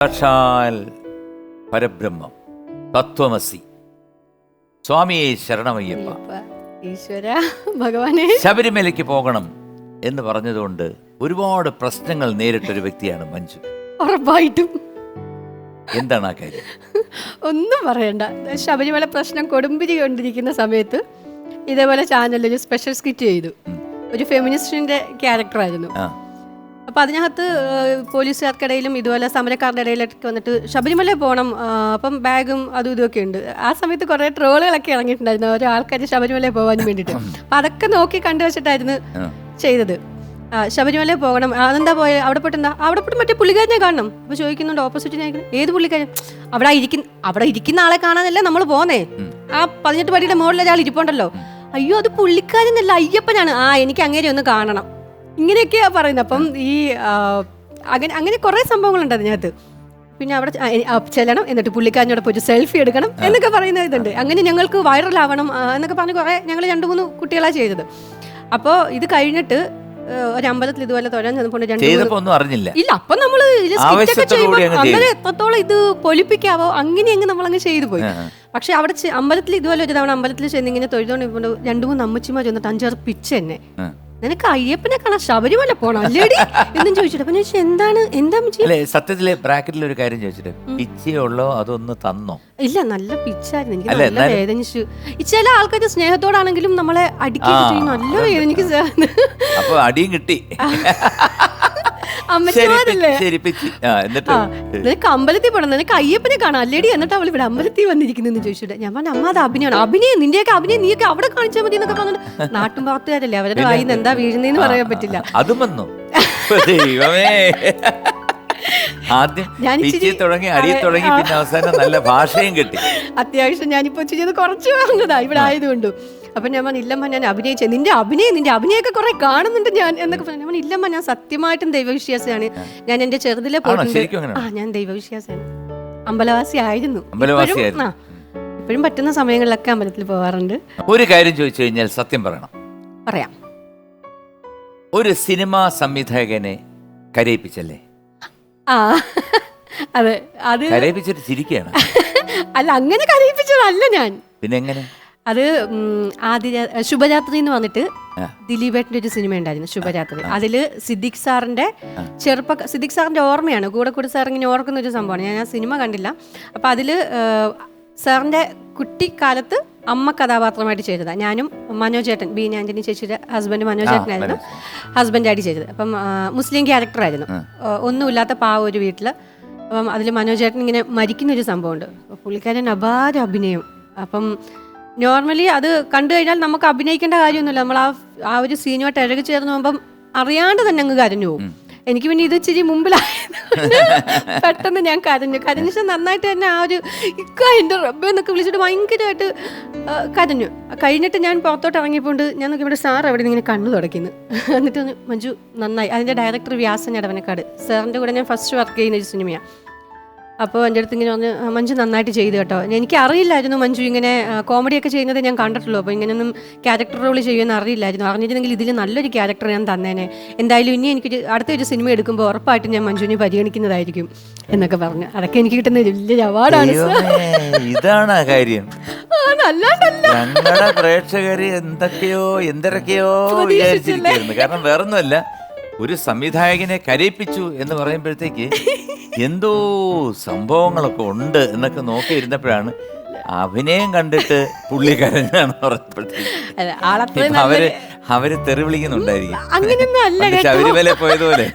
സാക്ഷാൽ പരബ്രഹ്മം തത്വമസി സ്വാമിയെ ശരണമയ്യപ്പ. ഈശ്വര ഭഗവാനെ, ശബരിമലയ്ക്ക് പോകണം എന്ന് പറഞ്ഞതുകൊണ്ട് ഒരുപാട് പ്രശ്നങ്ങൾ നേരിട്ടൊരു വ്യക്തിയാണ് മഞ്ജു. ഉറപ്പായിട്ടും. എന്താണ് ആ കാര്യം? ഒന്നും പറയണ്ട. ശബരിമല പ്രശ്നം കൊടുമ്പിരി കൊണ്ടിരിക്കുന്ന സമയത്ത് ഇതേപോലെ ചാനലിൽ ഒരു സ്പെഷ്യൽ സ്കിറ്റ് ചെയ്തു. ഒരു ഫെമിനിസ്റ്റിന്റെ ക്യാരക്ടറായിരുന്നു. അപ്പം അതിനകത്ത് പോലീസുകാർക്കിടയിലും ഇതുപോലെ സമരക്കാരുടെ ഇടയിലൊക്കെ വന്നിട്ട് ശബരിമല പോകണം, അപ്പം ബാഗും അതും ഇതുമൊക്കെ ഉണ്ട്. ആ സമയത്ത് കുറേ ട്രോളുകളൊക്കെ ഇറങ്ങിയിട്ടുണ്ടായിരുന്നു ഓരോ ആൾക്കാർ ശബരിമല പോകാൻ വേണ്ടിയിട്ട്. അപ്പം അതൊക്കെ നോക്കി കണ്ടുവച്ചിട്ടായിരുന്നു ചെയ്തത്. ശബരിമല പോകണം, അതെന്താ പോയ അവിടെ പോയിട്ടെന്താ, അവിടെ പോയിട്ട് മറ്റേ പുള്ളിക്കാരനെ കാണണം. അപ്പോൾ ചോദിക്കുന്നുണ്ട് ഓപ്പോസിറ്റ്, ഏത് പുള്ളിക്കാരൻ? അവിടെ ഇരിക്കുന്ന ആളെ കാണാനല്ലേ നമ്മൾ പോന്നേ, ആ 18 പടിയുടെ മുകളിൽ ഒരാൾ ഇരിപ്പുണ്ടല്ലോ. അയ്യോ അത് പുള്ളിക്കാരനല്ല, അയ്യപ്പനാണ്. എനിക്ക് അങ്ങനെ ഒന്ന് കാണണം. ഇങ്ങനെയൊക്കെയാ പറയുന്നത്. അപ്പം ഈ അങ്ങനെ കുറേ സംഭവങ്ങളുണ്ട് അതിനകത്ത്. പിന്നെ അവിടെ ചെല്ലണം, എന്നിട്ട് പുള്ളിക്കാരനോട് പോയിട്ട് സെൽഫി എടുക്കണം എന്നൊക്കെ പറയുന്ന ഇതുണ്ട്. അങ്ങനെ ഞങ്ങൾക്ക് വൈറലാവണം എന്നൊക്കെ പറഞ്ഞ് കുറേ ഞങ്ങൾ 2-3 കുട്ടികളാണ് ചെയ്തത്. അപ്പോൾ ഇത് കഴിഞ്ഞിട്ട് ഒരു അമ്പലത്തിൽ ഇതുപോലെ തൊഴാൻ ചെന്നപ്പോൾ ഇല്ല, അപ്പൊ നമ്മള് അങ്ങനെ എത്രത്തോളം ഇത് പൊലിപ്പിക്കാവോ അങ്ങനെ നമ്മളങ്ങ് ചെയ്തു പോയി. പക്ഷെ അവിടെ അമ്പലത്തിൽ ഇതുപോലെ ഒരു തവണ അമ്പലത്തിൽ ചെന്ന് ഇങ്ങനെ തൊഴുതോണ്ട് 2-3 അമ്മച്ചിമാർ വന്നിട്ട് 5-6 പിച്ച് എന്നെ, നിനക്ക് അയ്യപ്പനെ കാണാൻ ശബരിമല പോണം അല്ലേടി എന്നും ചോദിച്ചിട്ട്. അപ്പൊ എന്താണ് എന്താ സത്യത്തില് ബ്രാക്കറ്റിൽ ഒരു കാര്യം ചോദിച്ചിട്ട്, പിച്ചയുള്ളോ അതൊന്ന് തന്നോ? ഇല്ല, നല്ല പിച്ചായിരുന്നു. എനിക്ക് നല്ല വേദനിച്ചു. ചില ആൾക്കാർ സ്നേഹത്തോടാണെങ്കിലും നമ്മളെ അടിക്കുകയും ചെയ്യും. നല്ല വേദനിക്ക്. അപ്പൊ അടിയും കിട്ടി. നിനക്ക് അമ്പലത്തിൽ പോണം, നിനക്ക് അയ്യപ്പനെ കാണാം അല്ലേടി, എന്നിട്ട് അവൾ ഇവിടെ അമ്പലത്തിൽ വന്നിരിക്കുന്നെന്ന് ചോദിച്ചിട്ട് ഞാൻ പറഞ്ഞു, അമ്മ അത് അഭിനയമാണ്. അഭിനയം നിന്റെയൊക്കെ അഭിനയം നീയൊക്കെ അവിടെ കാണിച്ചാൽ മതി എന്നൊക്കെ പറഞ്ഞിട്ട് നാട്ടും പുറത്തുകാരല്ലേ, അവരുടെ വായിന്ന് എന്താ വീഴുന്നതെന്ന് പറയാൻ പറ്റില്ല. അതും വന്നു ആദ്യം തുടങ്ങി അടിയെ തുടങ്ങി, പിന്നെ അവസാനം നല്ല ഭാഷയും കിട്ടി. അത്യാവശ്യം ഞാനിപ്പോ ചെയ്ത് കുറച്ച് പറഞ്ഞതാ ഇവിടെ ആയതുകൊണ്ടും. അപ്പൊ ഞാൻ പറഞ്ഞു, ഇല്ലമ്മ ഞാൻ അഭിനയിച്ച നിന്റെ അഭിനയമൊക്കെ കുറെ കാണുന്നുണ്ട് ഞാൻ എന്നൊക്കെ പറഞ്ഞു. ഞാൻ ഇല്ലമ്മ ഞാൻ സത്യമായിട്ടും ദൈവവിശ്വാസിയാണ്. ഞാൻ എന്റെ ചെറുതിലെ പോയിട്ടുണ്ട്. ഞാൻ ദൈവവിശ്വാസിയാണ്, അമ്പലവാസി ആയിരുന്നു. ഇപ്പോഴും പറ്റുന്ന സമയങ്ങളിലൊക്കെ അമ്പലത്തിൽ പോവാറുണ്ട്. ഒരു കാര്യം ചോദിച്ചു കഴിഞ്ഞാൽ സത്യം പറയാം. ഒരു സിനിമാ സംവിധായകനെ കരയിപ്പിച്ചല്ലേ? അതെ, അത് കരയിപ്പിച്ചിട്ട് ചിരിക്കുകയാണ്. അല്ല, അങ്ങനെ കരയിപ്പിച്ചതല്ല ഞാൻ. പിന്നെ എങ്ങനെ? അത് ശുഭരാത്രി എന്ന് പറഞ്ഞിട്ട് ദിലീപേട്ടൻ്റെ ഒരു സിനിമ ഉണ്ടായിരുന്നു, ശുഭരാത്രി. അതില് സിദ്ദിഖ് സാറിന്റെ ഓർമ്മയാണ്, കൂടെ സാർ ഇങ്ങനെ ഓർക്കുന്ന ഒരു സംഭവമാണ്. ഞാൻ ആ സിനിമ കണ്ടില്ല. അപ്പൊ അതില് സാറിന്റെ കുട്ടിക്കാലത്ത് അമ്മ കഥാപാത്രമായിട്ട് ചെയ്തതാണ്. ഞാനും മനോജേട്ടൻ, ബീന ആന്റണി ചേച്ചിയുടെ ഹസ്ബൻഡ് മനോജേട്ടനായിരുന്നു ഹസ്ബൻഡായിട്ട് ചെയ്തത്. അപ്പം മുസ്ലിം ക്യാരക്ടറായിരുന്നു. ഒന്നുമില്ലാത്ത പാവ ഒരു വീട്ടില്. അപ്പം അതിൽ മനോജേട്ടൻ ഇങ്ങനെ മരിക്കുന്നൊരു സംഭവമുണ്ട്. പുള്ളിക്കാരൻ അപാര അഭിനയം. അപ്പം നോർമലി അത് കണ്ടു കഴിഞ്ഞാൽ നമുക്ക് അഭിനയിക്കേണ്ട കാര്യമൊന്നുമില്ല, നമ്മൾ ആ ഒരു സീനുമായിട്ട് ഇഴകി ചേർന്ന് പോകുമ്പം അറിയാണ്ട് തന്നെ അങ്ങ് കരഞ്ഞു പോകും. എനിക്ക് പിന്നെ ഇത് ഇച്ചിരി മുമ്പിലായത് പെട്ടെന്ന് ഞാൻ കരഞ്ഞ നന്നായിട്ട് തന്നെ ആ ഒരു എൻ്റെ റബ്ബ് എന്നൊക്കെ വിളിച്ചിട്ട് ഭയങ്കരമായിട്ട് കരഞ്ഞു. കഴിഞ്ഞിട്ട് ഞാൻ പുറത്തോട്ട് ഇറങ്ങിയപ്പോണ്ട് ഞാൻ നോക്കി ഇവിടെ സാർ എവിടെ ഇങ്ങനെ കണ്ണു തുടക്കുന്നു. എന്നിട്ട് മഞ്ജു നന്നായി. അതിൻ്റെ ഡയറക്ടർ വ്യാസൻ എടവനക്കാട് സാറിൻ്റെ കൂടെ ഞാൻ ഫസ്റ്റ് വർക്ക് ചെയ്യുന്ന ഒരു സിനിമയാണ്. അപ്പോൾ എൻ്റെ അടുത്ത് ഇങ്ങനെ പറഞ്ഞ്, മഞ്ജു നന്നായിട്ട് ചെയ്തു കേട്ടോ. എനിക്ക് അറിയില്ലായിരുന്നു മഞ്ജു ഇങ്ങനെ കോമഡിയൊക്കെ ചെയ്യുന്നത് ഞാൻ കണ്ടിട്ടുള്ളൂ. അപ്പോൾ ഇങ്ങനെയൊന്നും ക്യാരക്ടർ റോൾ ചെയ്യുമെന്ന് അറിയില്ലായിരുന്നു. അറിഞ്ഞിരുന്നെങ്കിൽ ഇതിൽ നല്ലൊരു ക്യാരക്ടർ ഞാൻ തന്നേനെ. എന്തായാലും ഇനി എനിക്ക് അടുത്തൊരു സിനിമ എടുക്കുമ്പോൾ ഉറപ്പായിട്ടും ഞാൻ മഞ്ജുവിനെ പരിഗണിക്കുന്നതായിരിക്കും എന്നൊക്കെ പറഞ്ഞു. അതൊക്കെ എനിക്ക് കിട്ടുന്ന വലിയൊരു അവാർഡാണ്. ഇതാണ് കാര്യം. ഞങ്ങളുടെ പ്രേക്ഷകര് എന്തൊക്കെയോ വിചാരിച്ചിരിക്കുന്നു. കാരണം വേറൊന്നുമല്ല, ഒരു സംവിധായകനെ കരയിപ്പിച്ചു എന്ന് പറയുമ്പോഴത്തേക്ക് എന്തോ സംഭവങ്ങളൊക്കെ ഉണ്ട് എന്നൊക്കെ നോക്കിയിരുന്നപ്പോഴാണ് അഭിനയം കണ്ടിട്ട് പുള്ളി കരഞ്ഞാണ് പറഞ്ഞപ്പോഴത്തേക്ക് അവര് തെറി വിളിക്കുന്നുണ്ടായിരിക്കും. അങ്ങനെയൊന്നും അല്ല, ശബരിമല പോയതുപോലെ.